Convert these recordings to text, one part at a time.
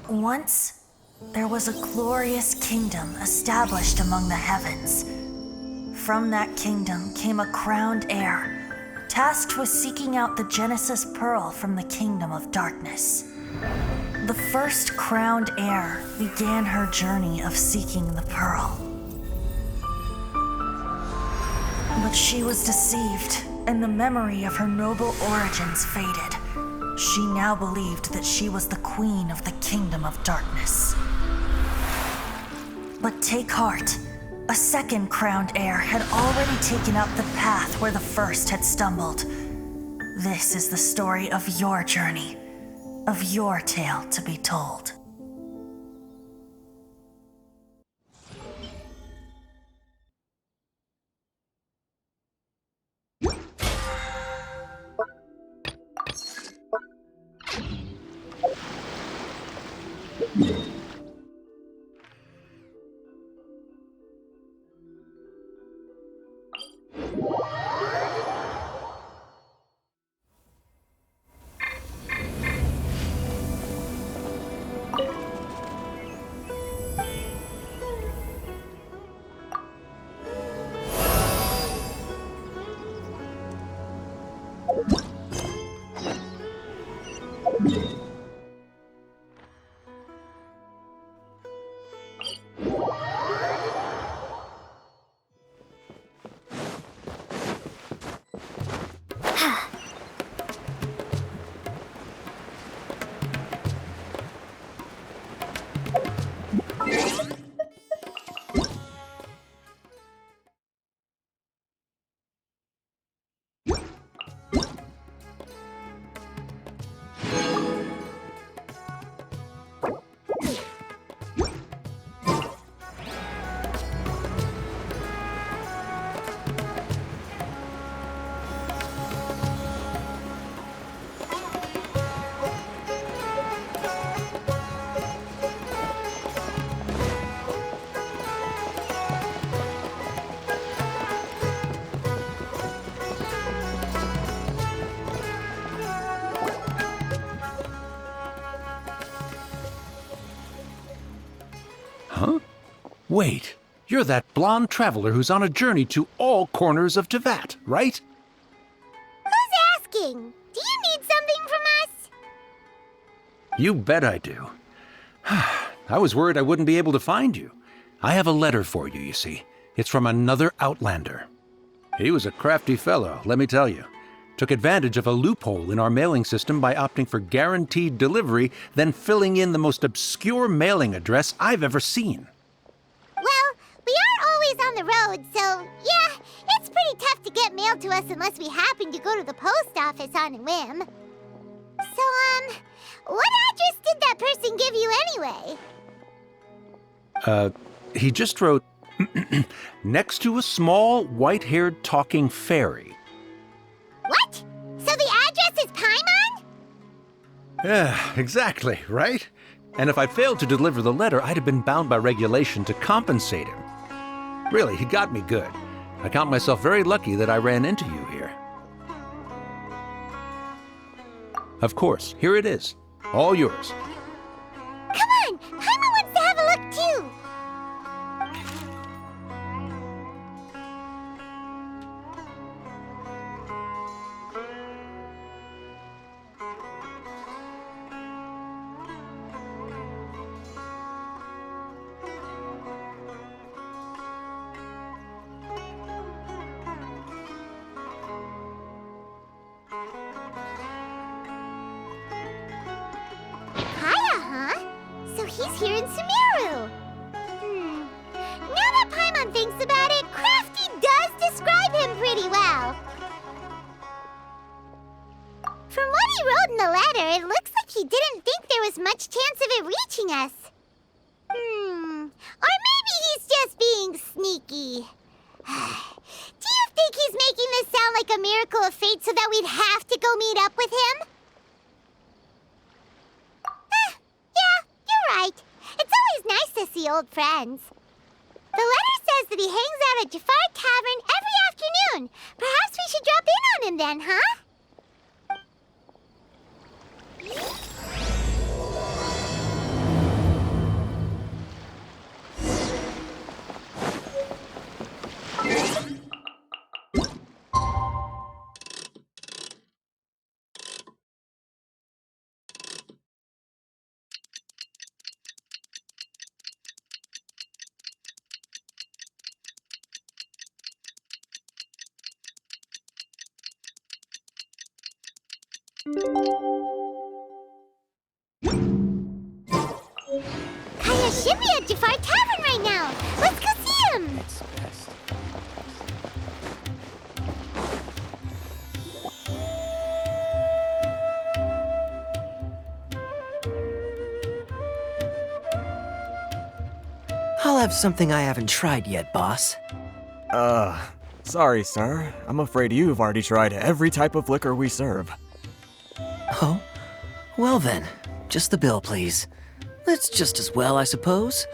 Once, there was a glorious kingdom established among the heavens. From that kingdom came a crowned heir, tasked with seeking out the Genesis Pearl from the kingdom of darkness. The first crowned heir began her journey of seeking the pearl. But she was deceived, and the memory of her noble origins faded. She now believed that she was the queen of the kingdom of darkness. But take heart. A second crowned heir had already taken up the path where the first had stumbled. This is the story of your journey, of your tale to be told. Huh? Wait, you're that blonde traveler who's on a journey to all corners of Teyvat, right? Who's asking? Do you need something from us? You bet I do. I was worried I wouldn't be able to find you. I have a letter for you, you see. It's from another Outlander. He was a crafty fellow, let me tell you. Took advantage of a loophole in our mailing system by opting for guaranteed delivery, then filling in the most obscure mailing address I've ever seen. Well, we are always on the road, so yeah, it's pretty tough to get mail to us unless we happen to go to the post office on a whim. So, what address did that person give you anyway? He just wrote, next to a small, white-haired talking fairy. What? So the address is Paimon? Yeah, exactly, right? And if I failed to deliver the letter, I'd have been bound by regulation to compensate him. Really, he got me good. I count myself very lucky that I ran into you here. Of course, here it is. All yours. Come on! Paimon wants to have a look too! Kaya, huh? So he's here in Sumeru. Now that Paimon thinks about it, Crafty does describe him pretty well. From what he wrote in the letter, it looks like he didn't think there was much chance of it reaching us. Or maybe he's just being sneaky. Do you think he's making this sound like a miracle of fate so that we'd have to go meet up with him? Yeah, you're right. It's always nice to see old friends. The letter says that he hangs out at Jafar Tavern every afternoon. Perhaps we should drop in on him then, huh? Kaya should be at Jafar Tavern right now. Let's go see him. I'll have something I haven't tried yet, boss. Sorry, sir. I'm afraid you've already tried every type of liquor we serve. Oh? Well then, just the bill, please. That's just as well, I suppose.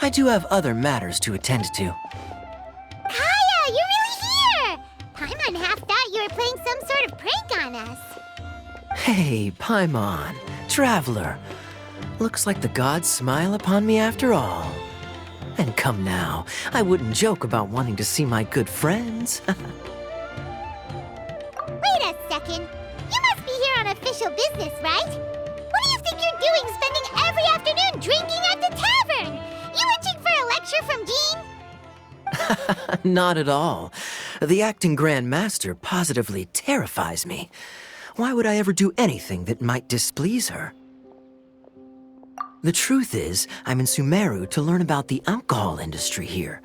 I do have other matters to attend to. Kaya, you're really here! Paimon half thought you were playing some sort of prank on us. Hey, Paimon, traveler. Looks like the gods smile upon me after all. And come now, I wouldn't joke about wanting to see my good friends. Wait a second. You must be here on official business, right? What do you think you're doing spending every afternoon drinking at the tavern? You itching for a lecture from Jean? Not at all. The acting Grand Master positively terrifies me. Why would I ever do anything that might displease her? The truth is, I'm in Sumeru to learn about the alcohol industry here.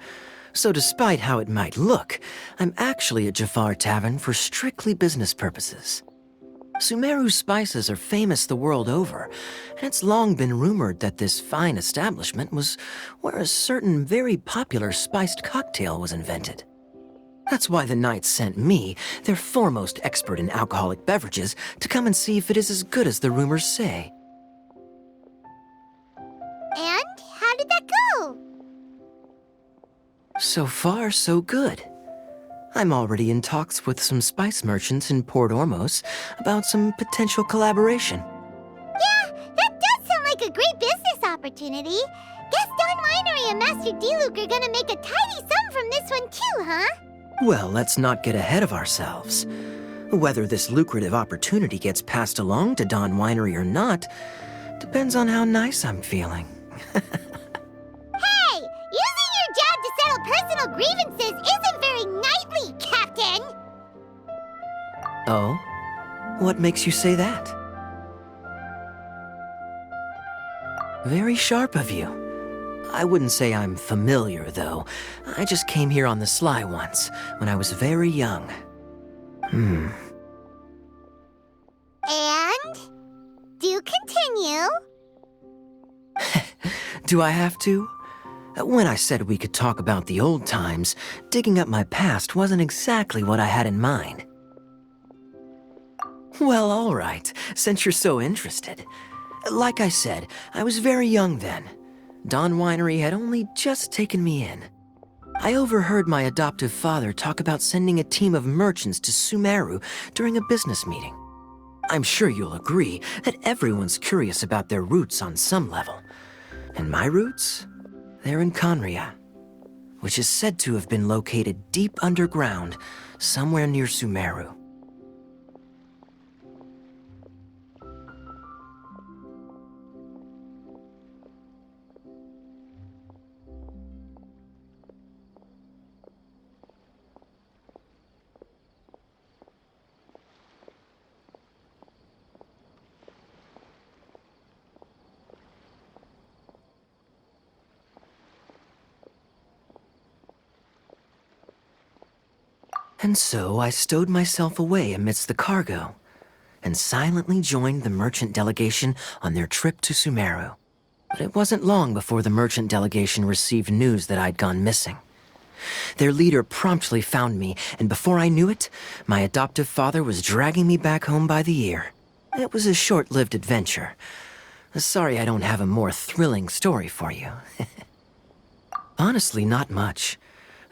So despite how it might look, I'm actually at Jafar Tavern for strictly business purposes. Sumeru's spices are famous the world over, and it's long been rumored that this fine establishment was where a certain very popular spiced cocktail was invented. That's why the Knights sent me, their foremost expert in alcoholic beverages, to come and see if it is as good as the rumors say. And how did that go? So far, so good. I'm already in talks with some spice merchants in Port Ormos about some potential collaboration. Yeah, that does sound like a great business opportunity. Guess Don Winery and Master D-Luke are gonna make a tidy sum from this one too, huh? Well, let's not get ahead of ourselves. Whether this lucrative opportunity gets passed along to Don Winery or not depends on how nice I'm feeling. Hey, using your job to settle personal grievances isn't very knightly, Captain! Oh? What makes you say that? Very sharp of you. I wouldn't say I'm familiar, though. I just came here on the sly once, when I was very young. And? Do continue. Do I have to? When I said we could talk about the old times, digging up my past wasn't exactly what I had in mind. Well, all right, since you're so interested. Like I said, I was very young then. Don Winery had only just taken me in. I overheard my adoptive father talk about sending a team of merchants to Sumeru during a business meeting. I'm sure you'll agree that everyone's curious about their roots on some level. And my roots? They're in Conria, which is said to have been located deep underground, somewhere near Sumeru. And so I stowed myself away amidst the cargo and silently joined the merchant delegation on their trip to Sumeru. But it wasn't long before the merchant delegation received news that I'd gone missing. Their leader promptly found me, and before I knew it, my adoptive father was dragging me back home by the ear. It was a short-lived adventure. Sorry I don't have a more thrilling story for you. Honestly, not much.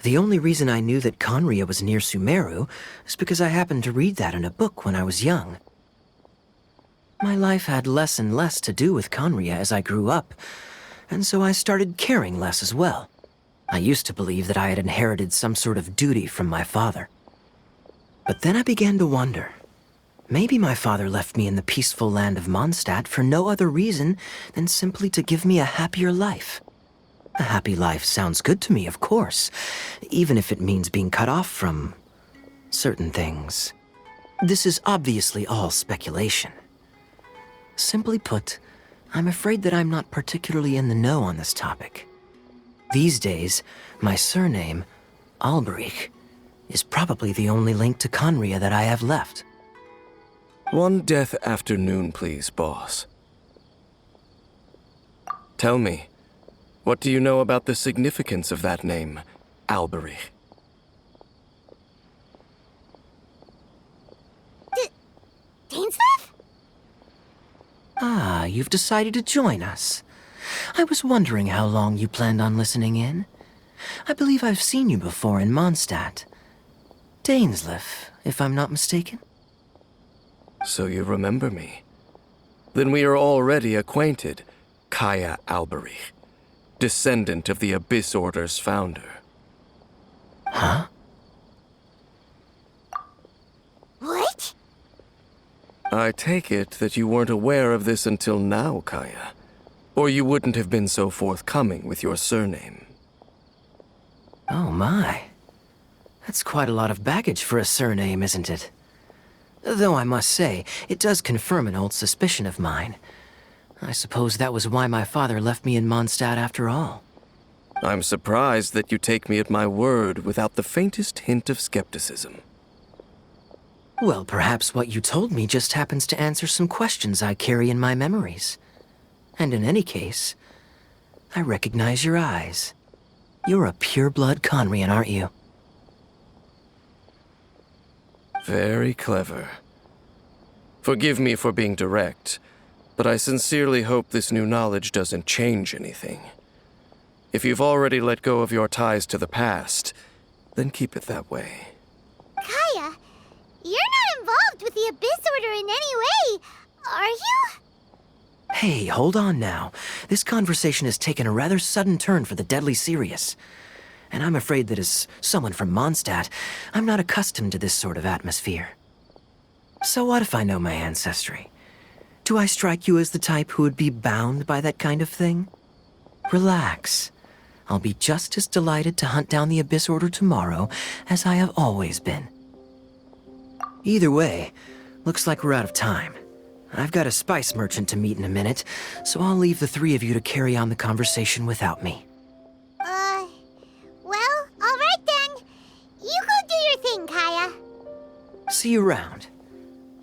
The only reason I knew that Conria was near Sumeru is because I happened to read that in a book when I was young. My life had less and less to do with Conria as I grew up, and so I started caring less as well. I used to believe that I had inherited some sort of duty from my father. But then I began to wonder. Maybe my father left me in the peaceful land of Mondstadt for no other reason than simply to give me a happier life. A happy life sounds good to me, of course, even if it means being cut off from certain things. This is obviously all speculation. Simply put, I'm afraid that I'm not particularly in the know on this topic. These days, my surname, Alberich, is probably the only link to Conria that I have left. One death afternoon, please, boss. Tell me, what do you know about the significance of that name, Alberich? Dainsleif? Ah, you've decided to join us. I was wondering how long you planned on listening in. I believe I've seen you before in Mondstadt. Dainsleif, if I'm not mistaken. So you remember me. Then we are already acquainted, Kaya Alberich, descendant of the Abyss Order's founder. Huh? What? I take it that you weren't aware of this until now, Kaya. Or you wouldn't have been so forthcoming with your surname. Oh my. That's quite a lot of baggage for a surname, isn't it? Though I must say, it does confirm an old suspicion of mine. I suppose that was why my father left me in Mondstadt after all. I'm surprised that you take me at my word without the faintest hint of skepticism. Well, perhaps what you told me just happens to answer some questions I carry in my memories. And in any case, I recognize your eyes. You're a pure-blood Conrian, aren't you? Very clever. Forgive me for being direct, but I sincerely hope this new knowledge doesn't change anything. If you've already let go of your ties to the past, then keep it that way. Kaya, you're not involved with the Abyss Order in any way, are you? Hey, hold on now. This conversation has taken a rather sudden turn for the deadly serious. And I'm afraid that as someone from Mondstadt, I'm not accustomed to this sort of atmosphere. So what if I know my ancestry? Do I strike you as the type who would be bound by that kind of thing? Relax. I'll be just as delighted to hunt down the Abyss Order tomorrow as I have always been. Either way, looks like we're out of time. I've got a spice merchant to meet in a minute, so I'll leave the three of you to carry on the conversation without me. Well, alright then. You go do your thing, Kaya. See you around.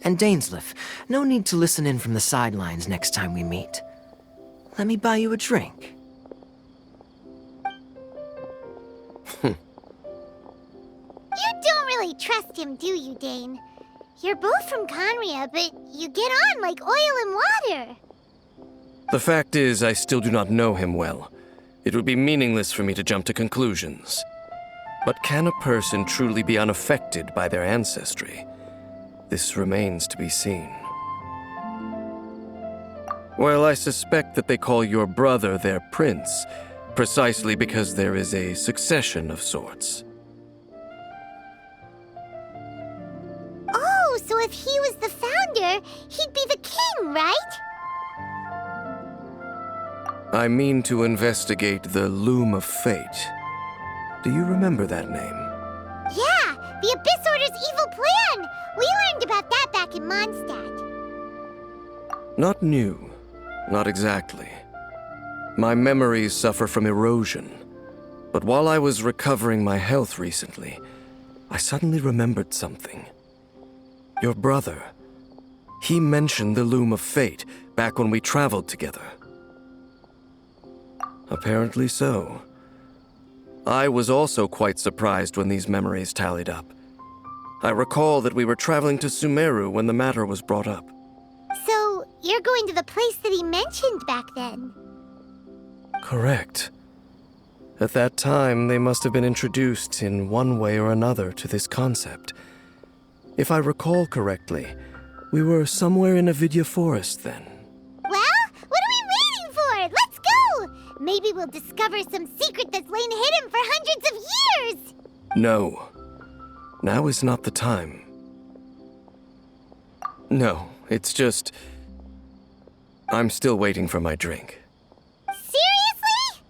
And Dainsleif, no need to listen in from the sidelines next time we meet. Let me buy you a drink. You don't really trust him, do you, Dane? You're both from Conria, but you get on like oil and water. The fact is, I still do not know him well. It would be meaningless for me to jump to conclusions. But can a person truly be unaffected by their ancestry? This remains to be seen. Well, I suspect that they call your brother their prince, precisely because there is a succession of sorts. Oh, so if he was the founder, he'd be the king, right? I mean to investigate the Loom of Fate. Do you remember that name? Yeah, the Abyss Order's evil plan! We learned about that back in Mondstadt. Not new. Not exactly. My memories suffer from erosion. But while I was recovering my health recently, I suddenly remembered something. Your brother. He mentioned the Loom of Fate back when we traveled together. Apparently so. I was also quite surprised when these memories tallied up. I recall that we were traveling to Sumeru when the matter was brought up. So, you're going to the place that he mentioned back then? Correct. At that time, they must have been introduced in one way or another to this concept. If I recall correctly, we were somewhere in Avidya Forest then. Well, what are we waiting for? Let's go! Maybe we'll discover some secret that's lain hidden for hundreds of years! No. Now is not the time. No, it's just... I'm still waiting for my drink. Seriously?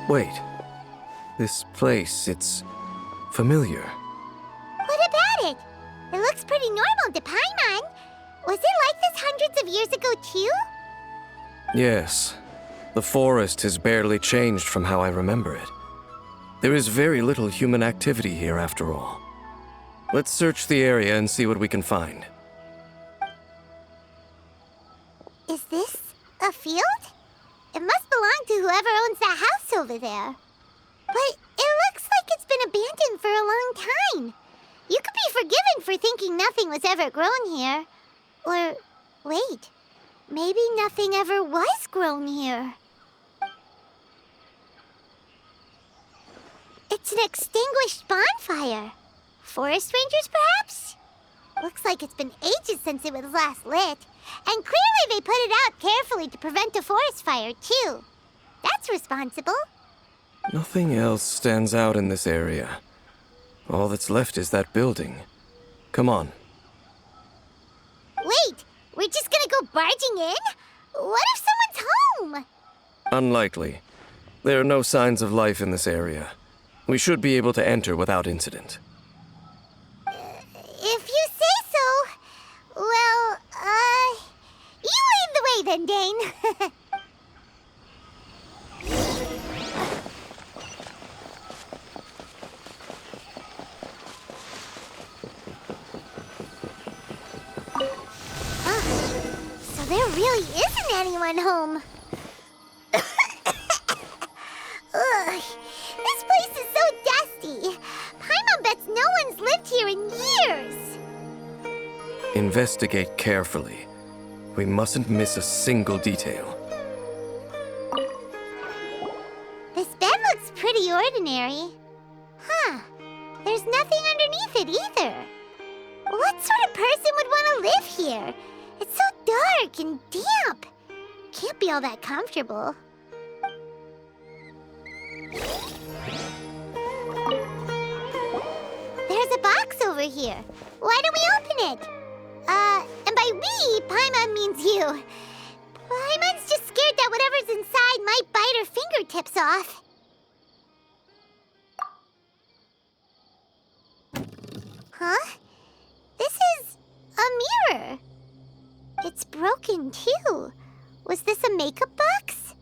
Wait. This place, it's familiar. What about it? It looks pretty normal to Paimon. Was it like this hundreds of years ago, too? Yes. The forest has barely changed from how I remember it. There is very little human activity here after all. Let's search the area and see what we can find. Is this a field? It must belong to whoever owns that house over there. But it looks like it's been abandoned for a long time. You could be forgiven for thinking nothing was ever grown here. Or, wait, maybe nothing ever was grown here. It's an extinguished bonfire. Forest rangers, perhaps? Looks like it's been ages since it was last lit. And clearly they put it out carefully to prevent a forest fire, too. That's responsible. Nothing else stands out in this area. All that's left is that building. Come on. Wait, we're just gonna go barging in? What if someone's home? Unlikely. There are no signs of life in this area. We should be able to enter without incident. If you say so. Well, you lead the way then, Dane. So there really isn't anyone home. Ugh, this place is so dusty. Paimon bets no one's lived here in years. Investigate carefully. We mustn't miss a single detail. This bed looks pretty ordinary. Huh. There's nothing underneath it either. What sort of person would want to live here? It's so dark and damp. Can't be all that comfortable. There's a box over here. Why don't we open it? And by we, Paimon means you. Paimon's just scared that whatever's inside might bite her fingertips off. Huh? This is a mirror. It's broken, too. Was this a makeup box?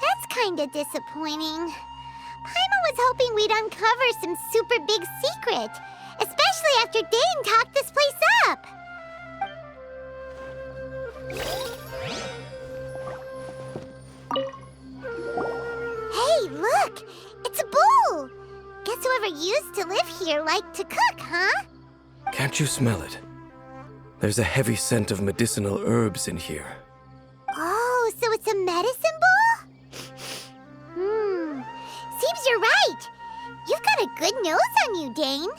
That's kinda disappointing. Paimon was hoping we'd uncover some super big secret, especially after Dane talked this place up. Hey, look! It's a bowl! Guess whoever used to live here liked to cook, huh? Can't you smell it? There's a heavy scent of medicinal herbs in here. Oh, so it's a medicine bowl? Seems you're right. You've got a good nose on you, Dane.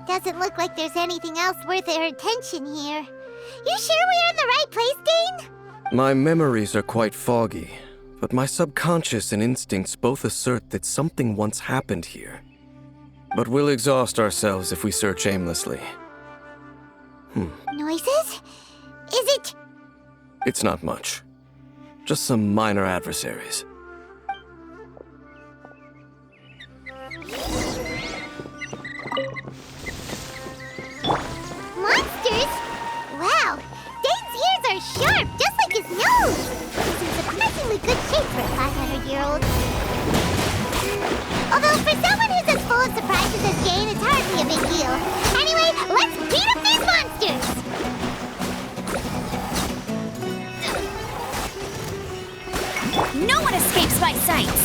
Doesn't look like there's anything else worth our attention here. You sure we're in the right place, Dane? My memories are quite foggy, but my subconscious and instincts both assert that something once happened here. But we'll exhaust ourselves if we search aimlessly. Noises? Is it... It's not much. Just some minor adversaries. monsters? Wow, Dane's ears are sharp, just like his nose. He's in surprisingly good shape for a 500-year-old. Although for someone who's as full of surprises as Dane, it's hardly a big deal. Anyway, let's beat up these monsters! No one escapes my sights!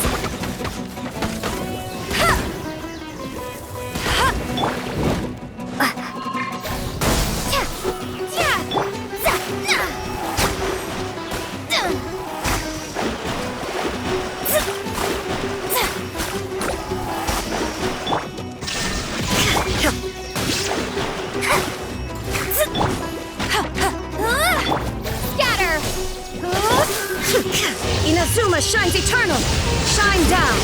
Scatter! Inazuma shines eternal! Shine down!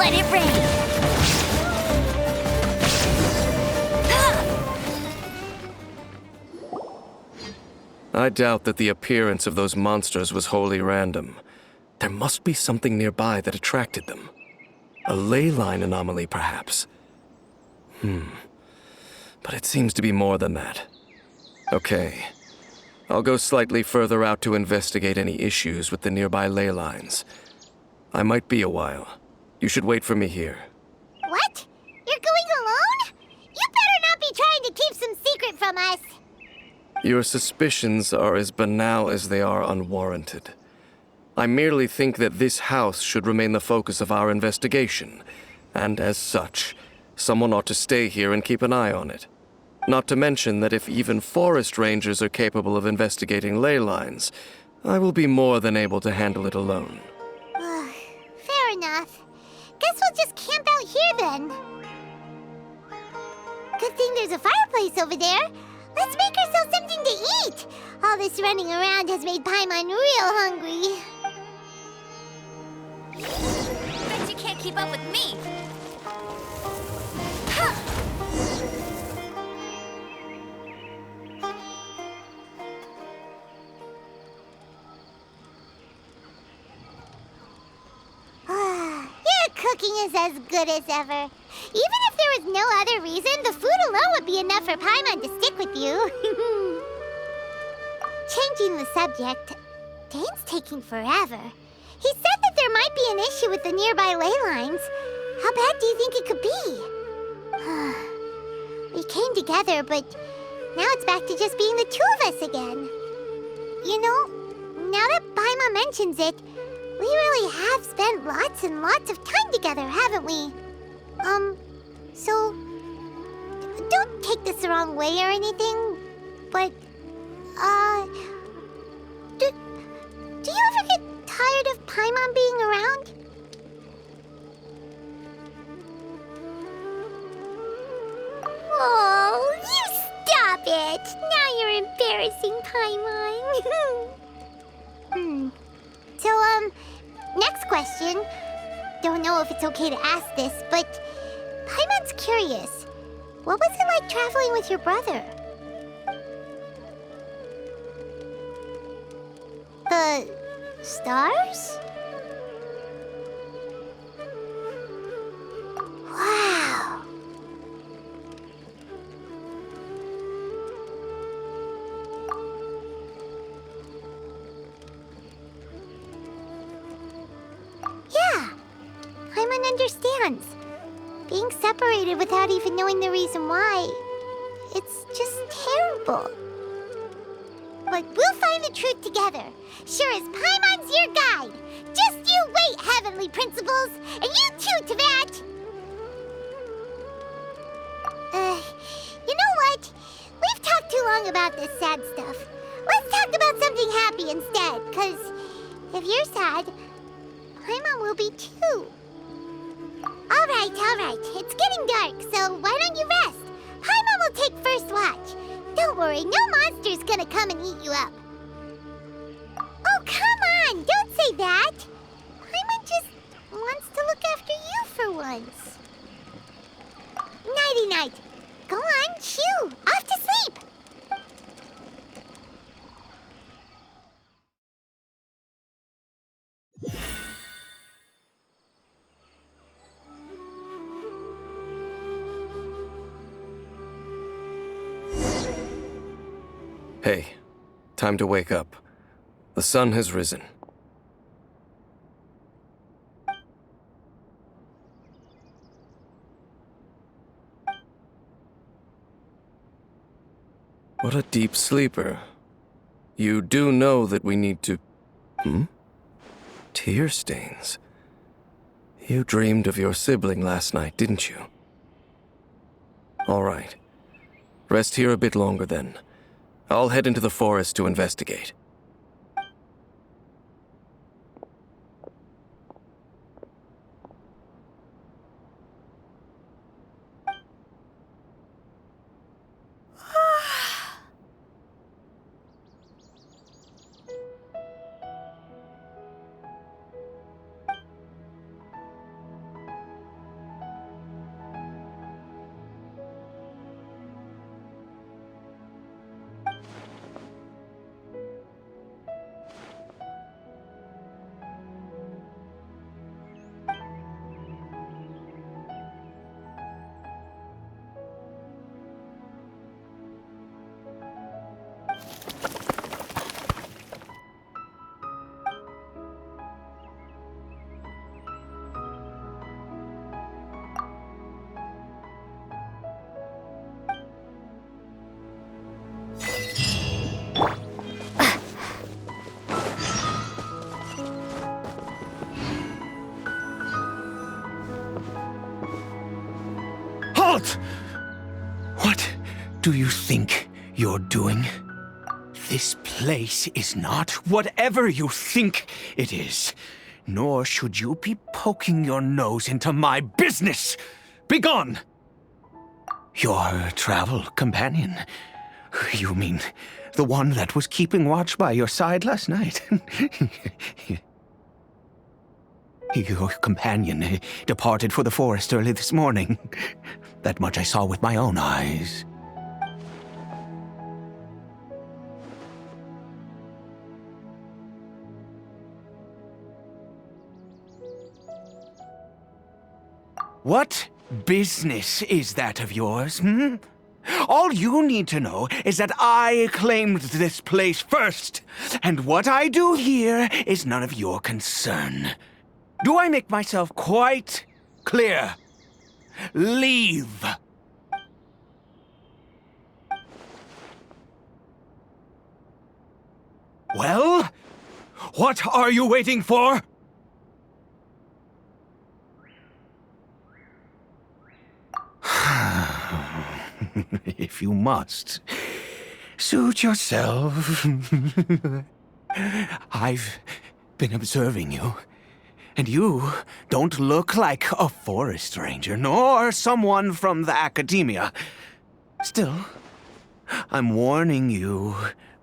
Let it rain! I doubt that the appearance of those monsters was wholly random. There must be something nearby that attracted them. A ley line anomaly, perhaps. But it seems to be more than that. Okay. I'll go slightly further out to investigate any issues with the nearby ley lines. I might be a while. You should wait for me here. What? You're going alone? You better not be trying to keep some secret from us. Your suspicions are as banal as they are unwarranted. I merely think that this house should remain the focus of our investigation, and as such, someone ought to stay here and keep an eye on it. Not to mention that if even forest rangers are capable of investigating ley lines, I will be more than able to handle it alone. Fair enough. Guess we'll just camp out here then. Good thing there's a fireplace over there. Let's make ourselves something to eat. All this running around has made Paimon real hungry. Bet you can't keep up with me! Your cooking is as good as ever. Even if there was no other reason, the food alone would be enough for Paimon to stick with you. Changing the subject, Dane's taking forever. He said that there might be an issue with the nearby ley lines. How bad do you think it could be? We came together, but now it's back to just being the two of us again. You know, now that Paimon mentions it, we really have spent lots and lots of time together, haven't we? So, don't take this the wrong way or anything, but, do you ever get tired of Paimon being around? Oh, you stop it! Now you're embarrassing Paimon. So, next question. Don't know if it's okay to ask this, but Paimon's curious. What was it like traveling with your brother? The stars? Wow. Yeah, Paimon understands. Being separated without even knowing the reason why, it's just terrible. But we'll find the truth together. Sure as Paimon's your guide. Just you wait, Heavenly Principles! And you too, Teyvat! You know what? We've talked too long about this sad stuff. Let's talk about something happy instead, 'cause if you're sad, Paimon will be too. All right. It's getting dark, so why don't you rest? Paimon will take first watch. Don't worry, no monster's gonna come and eat you up. Oh, come on! Don't say that! Paimon just wants to look after you for once. Nighty-night. Go on, shoo! Off to sleep! Hey, time to wake up. The sun has risen. What a deep sleeper. You do know that we need to... Tear stains. You dreamed of your sibling last night, didn't you? All right. Rest here a bit longer then. I'll head into the forest to investigate. Halt! What do you think you're doing? This place is not whatever you think it is. Nor should you be poking your nose into my business. Begone! Your travel companion. You mean the one that was keeping watch by your side last night? Your companion departed for the forest early this morning. That much I saw with my own eyes. What business is that of yours, hmm? All you need to know is that I claimed this place first, and what I do here is none of your concern. Do I make myself quite clear? Leave! Well, what are you waiting for? If you must, suit yourself. I've been observing you, and you don't look like a forest ranger, nor someone from the academia. Still, I'm warning you,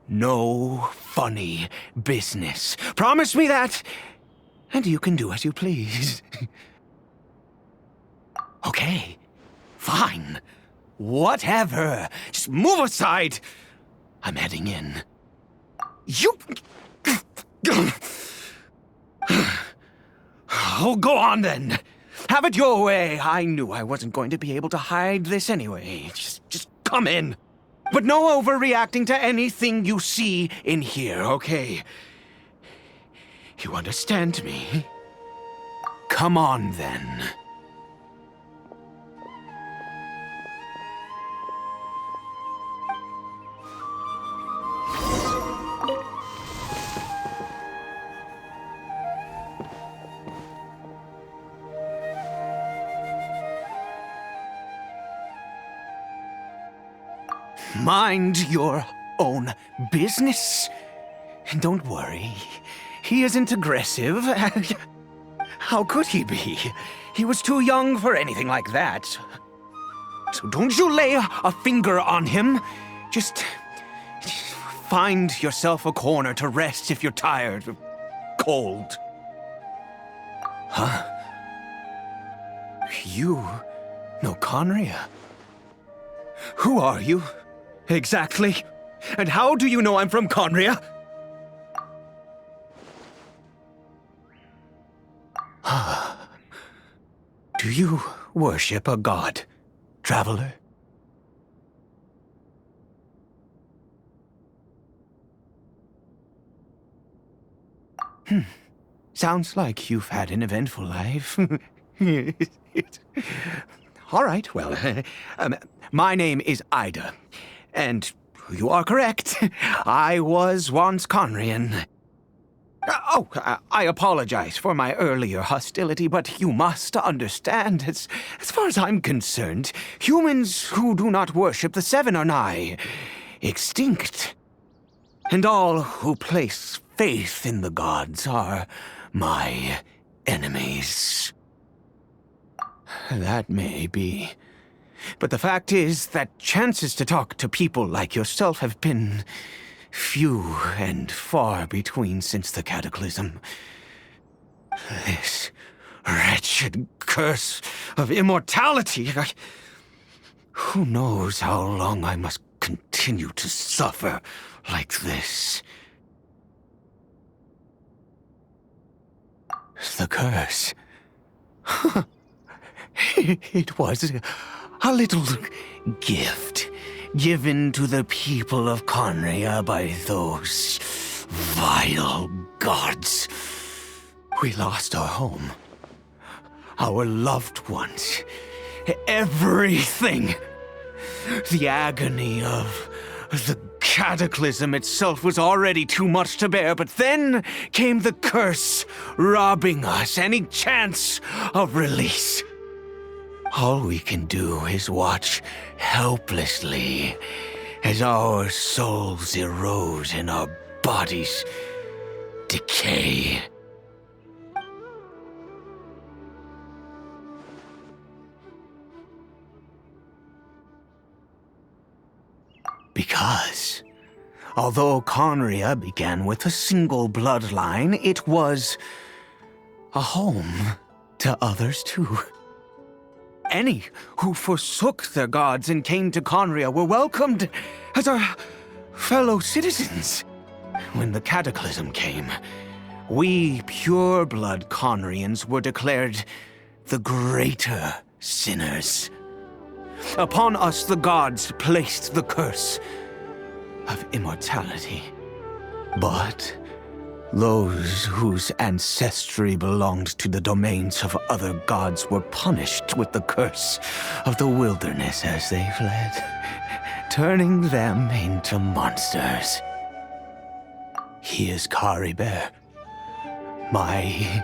no funny business. Promise me that, and you can do as you please. Okay, fine. Whatever. Just move aside. I'm heading in. You... Oh, go on then. Have it your way. I knew I wasn't going to be able to hide this anyway. Just come in. But no overreacting to anything you see in here, okay? You understand me? Come on then. Mind your own business. And don't worry, he isn't aggressive. How could he be? He was too young for anything like that. So don't you lay a finger on him. Just find yourself a corner to rest if you're tired or cold. Huh? You know Conria? Who are you? Exactly. And how do you know I'm from Conria? Do you worship a god, traveler? Sounds like you've had an eventful life. All right, well, my name is Ida. And you are correct. I was once Conrian. I apologize for my earlier hostility, but you must understand, as far as I'm concerned, humans who do not worship the Seven are nigh extinct. And all who place faith in the gods are my enemies. That may be. But the fact is that chances to talk to people like yourself have been few and far between since the cataclysm. This wretched curse of immortality. Who knows how long I must continue to suffer like this? The curse. It was a little gift given to the people of Conria by those vile gods. We lost our home, our loved ones, everything. The agony of the cataclysm itself was already too much to bear, but then came the curse, robbing us any chance of release. All we can do is watch helplessly as our souls erode and our bodies decay. Because, although Conria began with a single bloodline, it was a home to others too. Any who forsook their gods and came to Conria were welcomed as our fellow citizens. When the cataclysm came, we pure-blood Conrians were declared the greater sinners. Upon us the gods placed the curse of immortality. But those whose ancestry belonged to the domains of other gods were punished with the curse of the wilderness as they fled, turning them into monsters. He is Kari Bear, my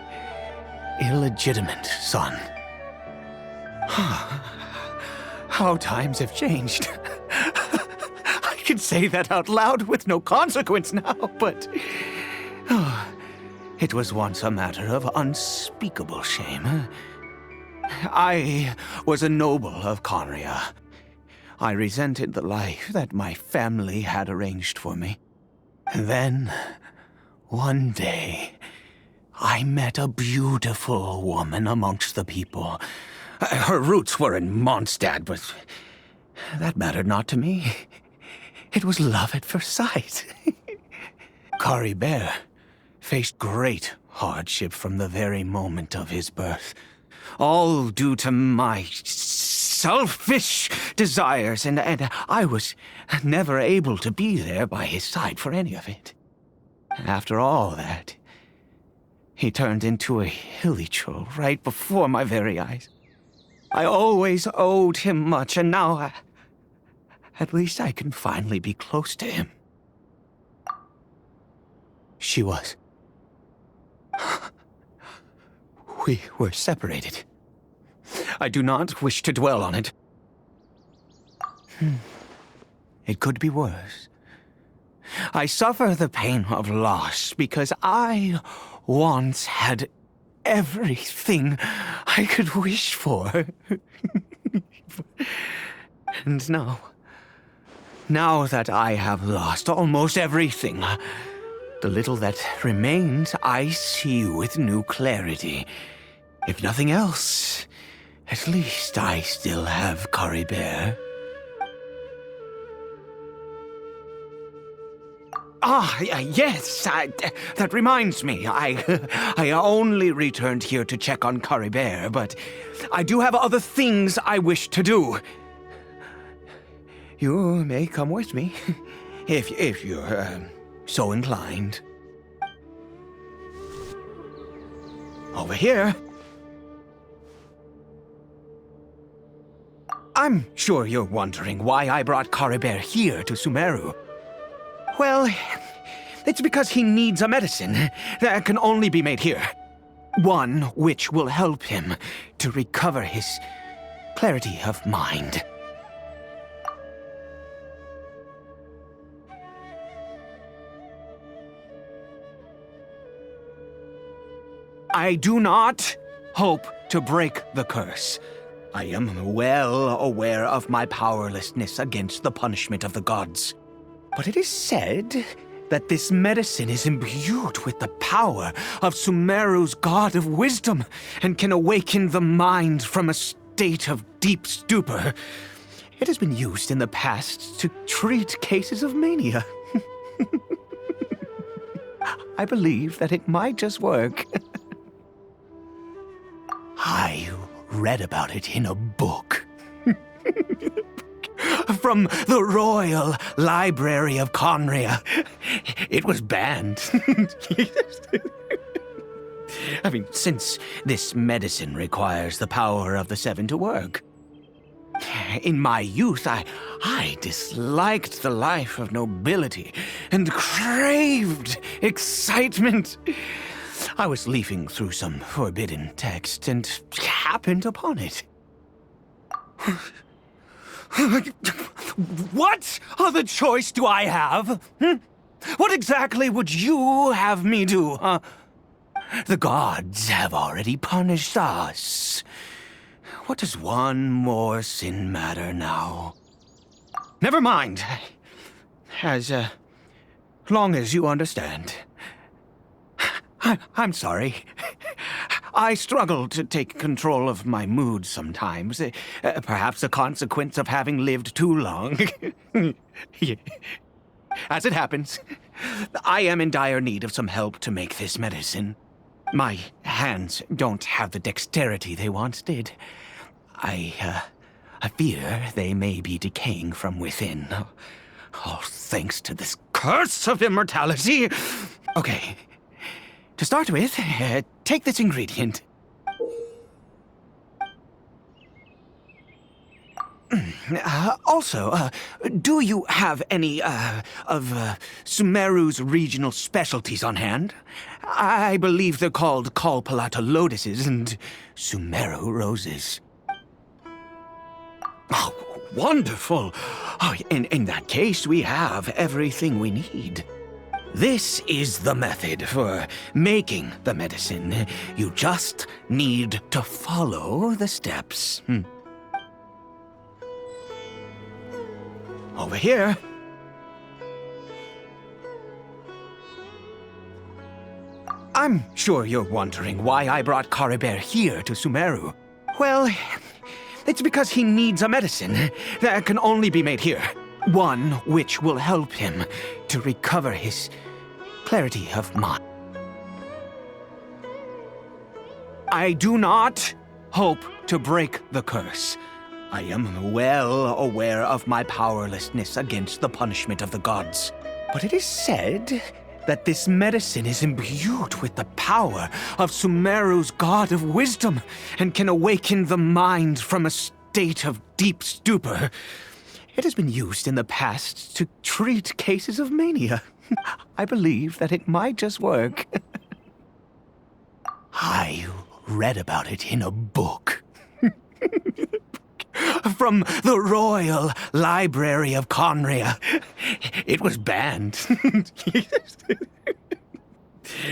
illegitimate son. How times have changed. I can say that out loud with no consequence now, but it was once a matter of unspeakable shame. I was a noble of Conria. I resented the life that my family had arranged for me. And then, one day, I met a beautiful woman amongst the people. Her roots were in Mondstadt, but that mattered not to me. It was love at first sight. Kari Bear faced great hardship from the very moment of his birth, all due to my selfish desires, and I was never able to be there by his side for any of it. After all that, he turned into a hilly troll right before my very eyes. I always owed him much, and now at least I can finally be close to him. She was. We were separated. I do not wish to dwell on it. It could be worse. I suffer the pain of loss because I once had everything I could wish for. And now that I have lost almost everything, the little that remains I see with new clarity. If nothing else, at least I still have Kari Bear. Yes, that reminds me. I only returned here to check on Kari Bear, but I do have other things I wish to do. You may come with me, if you're so inclined. Over here. I'm sure you're wondering why I brought Kari Bear here to Sumeru. Well, it's because he needs a medicine that can only be made here. One which will help him to recover his clarity of mind. I do not hope to break the curse. I am well aware of my powerlessness against the punishment of the gods. But it is said that this medicine is imbued with the power of Sumeru's god of wisdom and can awaken the mind from a state of deep stupor. It has been used in the past to treat cases of mania. I believe that it might just work. I read about it in a book. From the Royal Library of Conria. It was banned. I mean, since this medicine requires the power of the Seven to work. In my youth, I disliked the life of nobility and craved excitement. I was leafing through some forbidden text and happened upon it. What other choice do I have? What exactly would you have me do, huh? The gods have already punished us. What does one more sin matter now? Never mind. As long as you understand. I'm sorry. I struggle to take control of my mood sometimes. Perhaps a consequence of having lived too long. As it happens, I am in dire need of some help to make this medicine. My hands don't have the dexterity they once did. I fear they may be decaying from within. All thanks to this curse of immortality. Okay. To start with, take this ingredient. Also, do you have any, of Sumeru's regional specialties on hand? I believe they're called Kalpalata lotuses and Sumeru roses. Oh, wonderful! Oh, in that case, we have everything we need. This is the method for making the medicine. You just need to follow the steps. Over here. I'm sure you're wondering why I brought Caribert here to Sumeru. Well, it's because he needs a medicine that can only be made here. One which will help him to recover his clarity of mind. I do not hope to break the curse. I am well aware of my powerlessness against the punishment of the gods. But it is said that this medicine is imbued with the power of Sumeru's god of wisdom and can awaken the mind from a state of deep stupor. It has been used in the past to treat cases of mania. I believe that it might just work. I read about it in a book. From the Royal Library of Conria. It was banned.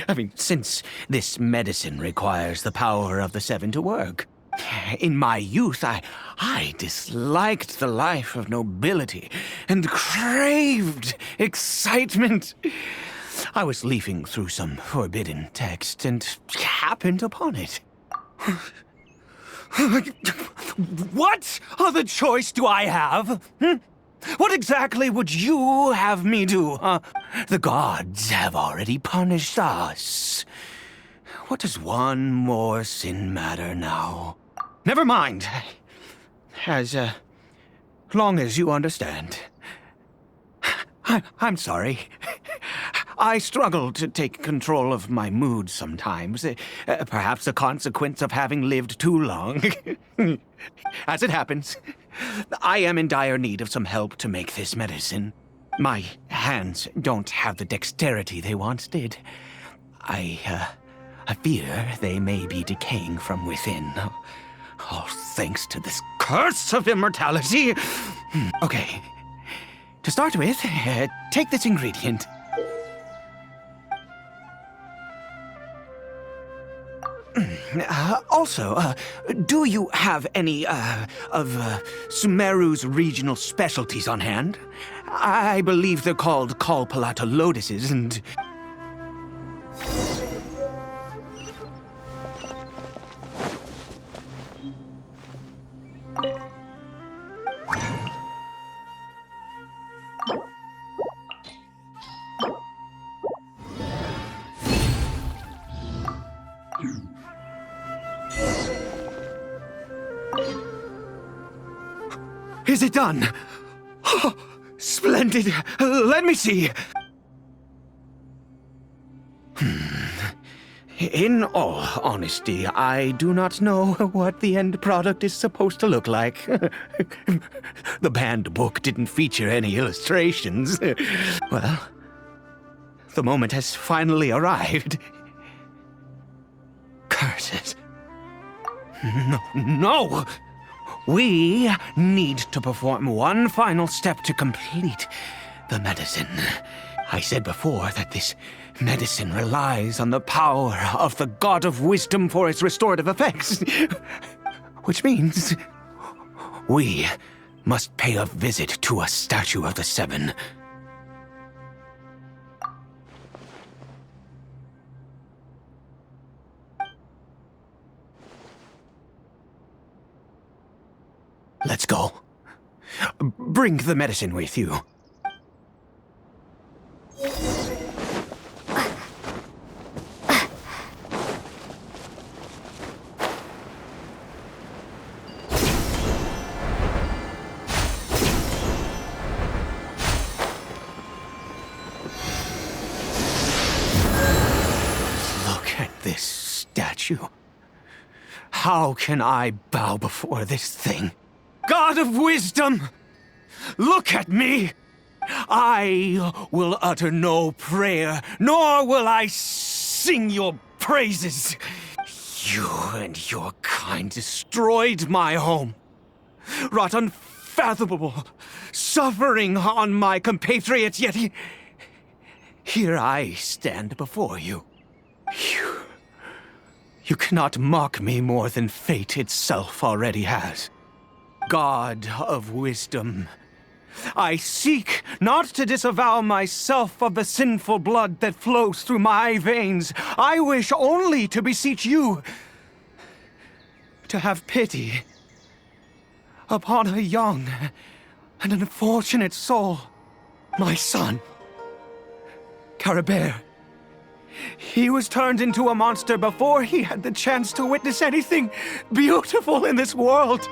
I mean, since this medicine requires the power of the Seven to work. In my youth, I disliked the life of nobility and craved excitement. I was leafing through some forbidden text and happened upon it. What other choice do I have? What exactly would you have me do? The gods have already punished us. What does one more sin matter now? Never mind. As long as you understand. I'm sorry. I struggle to take control of my mood sometimes. Perhaps a consequence of having lived too long. As it happens, I am in dire need of some help to make this medicine. My hands don't have the dexterity they once did. I fear they may be decaying from within. All thanks to this curse of immortality. Okay. To start with, take this ingredient. Also, do you have any, of Sumeru's regional specialties on hand? I believe they're called Kalpalata lotuses and... Is it done? Oh, splendid. Let me see. In all honesty, I do not know what the end product is supposed to look like. The banned book didn't feature any illustrations. Well, the moment has finally arrived. Curses. No. We need to perform one final step to complete the medicine. I said before that this medicine relies on the power of the God of Wisdom for its restorative effects. Which means we must pay a visit to a statue of the Seven. Let's go. Bring the medicine with you. Look at this statue. How can I bow before this thing? God of Wisdom, look at me! I will utter no prayer, nor will I sing your praises. You and your kind destroyed my home, wrought unfathomable suffering on my compatriots, yet here I stand before you. You cannot mock me more than fate itself already has. God of Wisdom, I seek not to disavow myself of the sinful blood that flows through my veins. I wish only to beseech you to have pity upon a young and unfortunate soul, my son, Caribert. He was turned into a monster before he had the chance to witness anything beautiful in this world.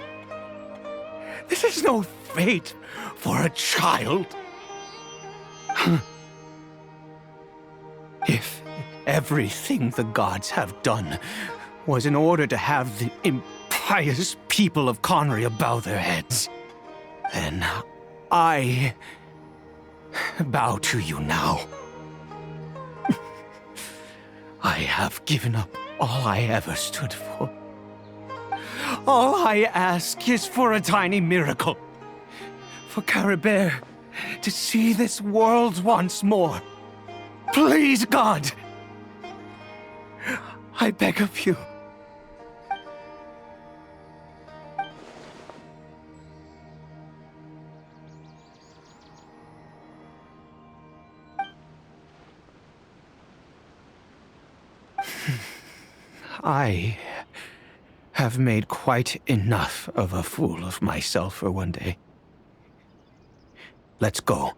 This is no fate for a child. If everything the gods have done was in order to have the impious people of Conria bow their heads, then I bow to you now. I have given up all I ever stood for. All I ask is for a tiny miracle. For Caribert to see this world once more. Please, God! I beg of you. I have made quite enough of a fool of myself for one day. Let's go.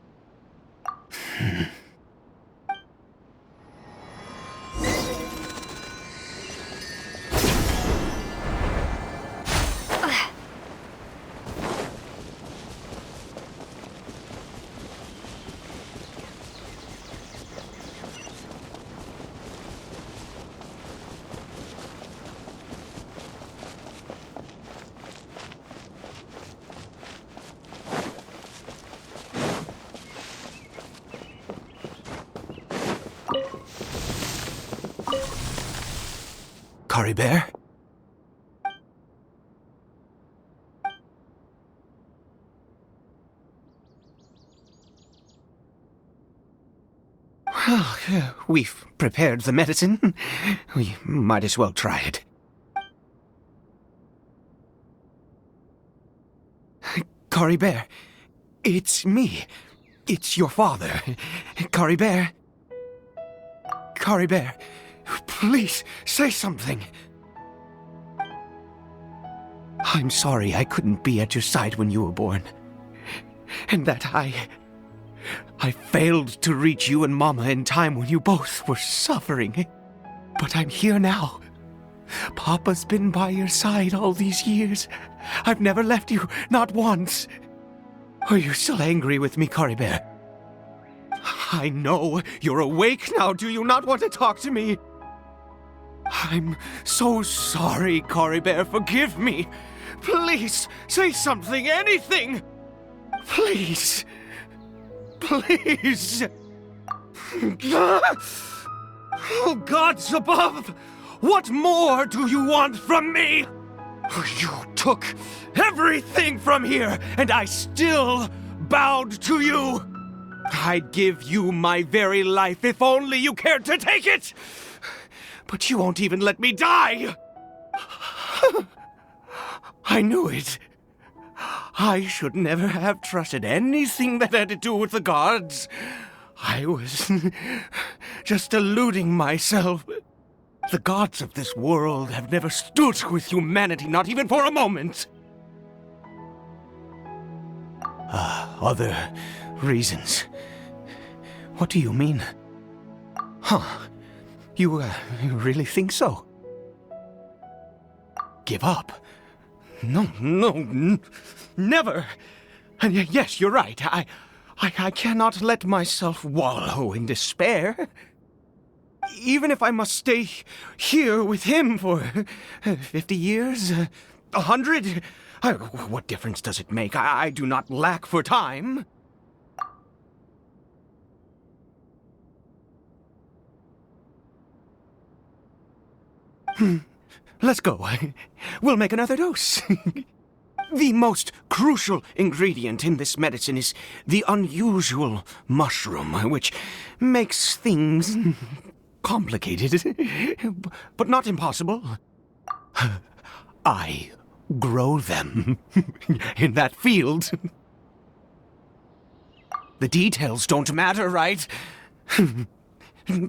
Caribert? Well, we've prepared the medicine. We might as well try it. Caribert, it's me. It's your father. Caribert. Caribert, please say something. I'm sorry I couldn't be at your side when you were born. And that I failed to reach you and Mama in time when you both were suffering. But I'm here now. Papa's been by your side all these years. I've never left you, not once. Are you still angry with me, Caribert? I know you're awake now. Do you not want to talk to me? I'm so sorry, Caribert. Forgive me. Please, say something, anything. Please. Please. Oh, gods above! What more do you want from me? You took everything from here, and I still bowed to you. I'd give you my very life if only you cared to take it. But you won't even let me die. I knew it. I should never have trusted anything that had to do with the gods. I was just deluding myself. The gods of this world have never stood with humanity, not even for a moment. Other reasons. What do you mean? Huh. You really think so? Give up? No, never. And yes, you're right. I cannot let myself wallow in despair. Even if I must stay here with him for 50 years, 100, what difference does it make? I do not lack for time. Let's go. We'll make another dose. The most crucial ingredient in this medicine is the unusual mushroom, which makes things complicated, but not impossible. I grow them in that field. The details don't matter, right?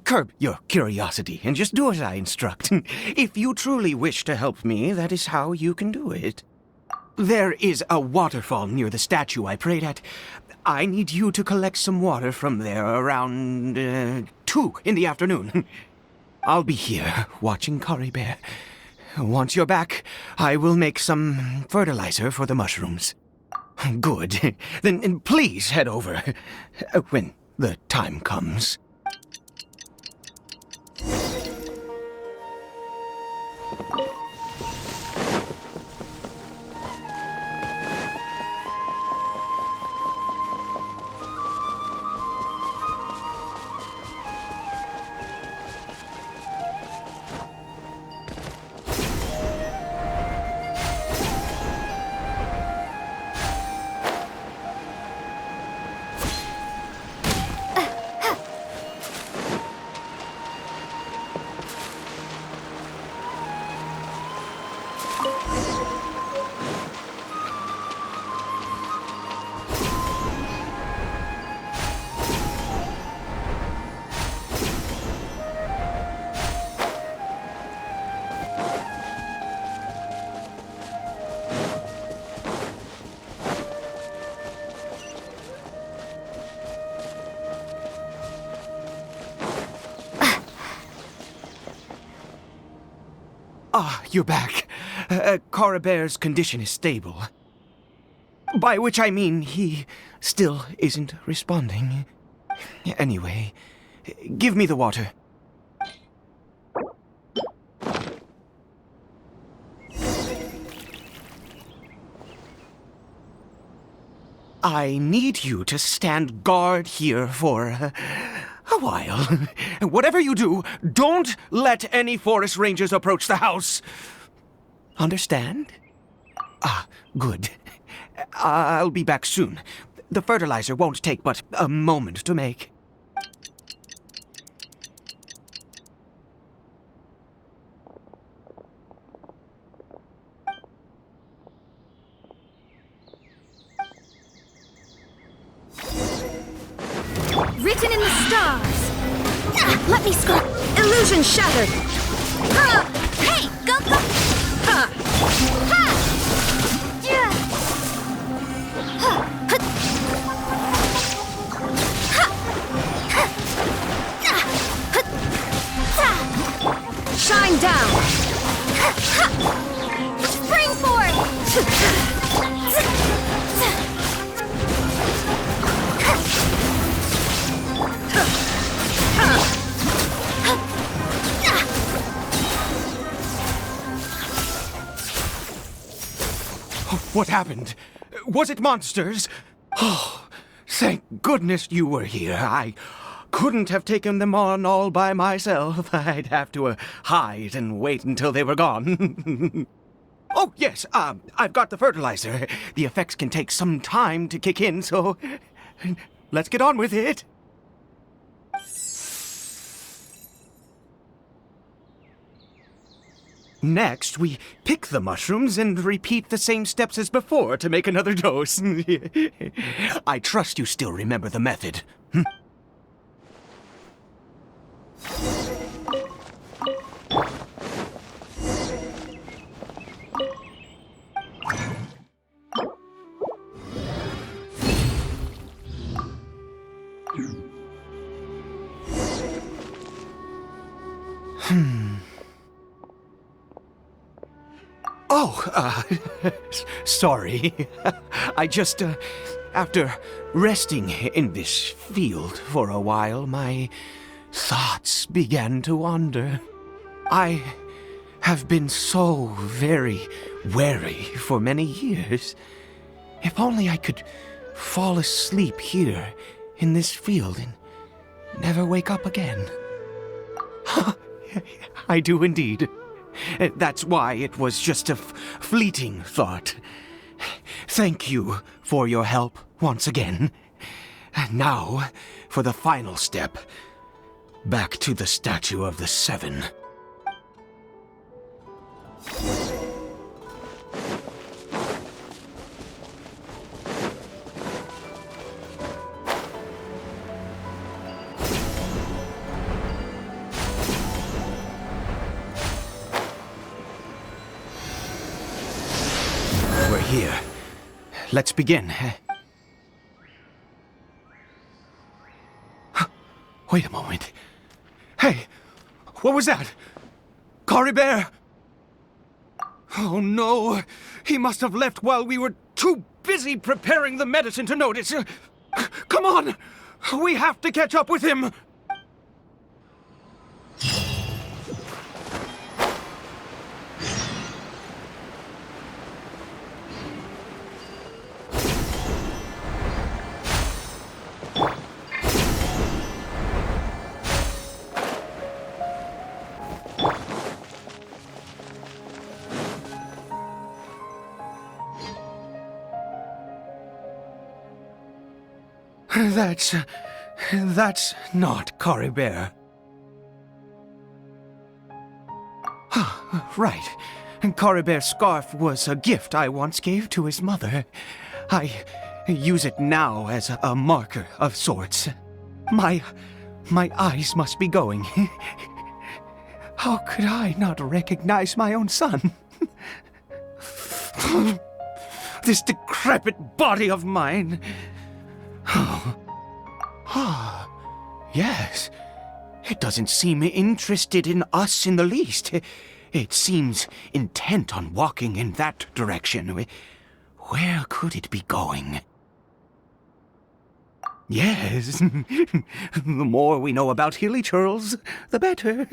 Curb your curiosity and just do as I instruct. If you truly wish to help me, that is how you can do it. There is a waterfall near the statue I prayed at. I need you to collect some water from there around 2 in the afternoon. I'll be here watching Kari Bear. Once you're back, I will make some fertilizer for the mushrooms. Good. Then please head over when the time comes. You're back. Kara Bear's condition is stable. By which I mean he still isn't responding. Anyway, give me the water. I need you to stand guard here for a while. Whatever you do, don't let any forest rangers approach the house. Understand? Good. I'll be back soon. The fertilizer won't take but a moment to make. Written in the stars. Let me score. Illusion shattered. Hey, go, go. Ha. Yeah. Shine down. Spring forth. What happened? Was it monsters? Oh, thank goodness you were here. I couldn't have taken them on all by myself. I'd have to hide and wait until they were gone. Oh, yes, I've got the fertilizer. The effects can take some time to kick in, so let's get on with it. Next, we pick the mushrooms and repeat the same steps as before to make another dose. I trust you still remember the method. Oh, sorry. I just, after resting in this field for a while, my thoughts began to wander. I have been so very wary for many years. If only I could fall asleep here in this field and never wake up again. I do indeed. That's why it was just a fleeting thought. Thank you for your help once again. And now, for the final step. Back to the Statue of the Seven. We're here. Let's begin. Wait a moment. Hey, what was that? Cory Bear? Oh no, he must have left while we were too busy preparing the medicine to notice. Come on, we have to catch up with him. That's not Cory Bear. Right. Cory Bear's scarf was a gift I once gave to his mother. I use it now as a marker of sorts. My eyes must be going. How could I not recognize my own son? This decrepit body of mine. Yes. It doesn't seem interested in us in the least. It seems intent on walking in that direction. Where could it be going? Yes. The more we know about Hilly Churls, the better.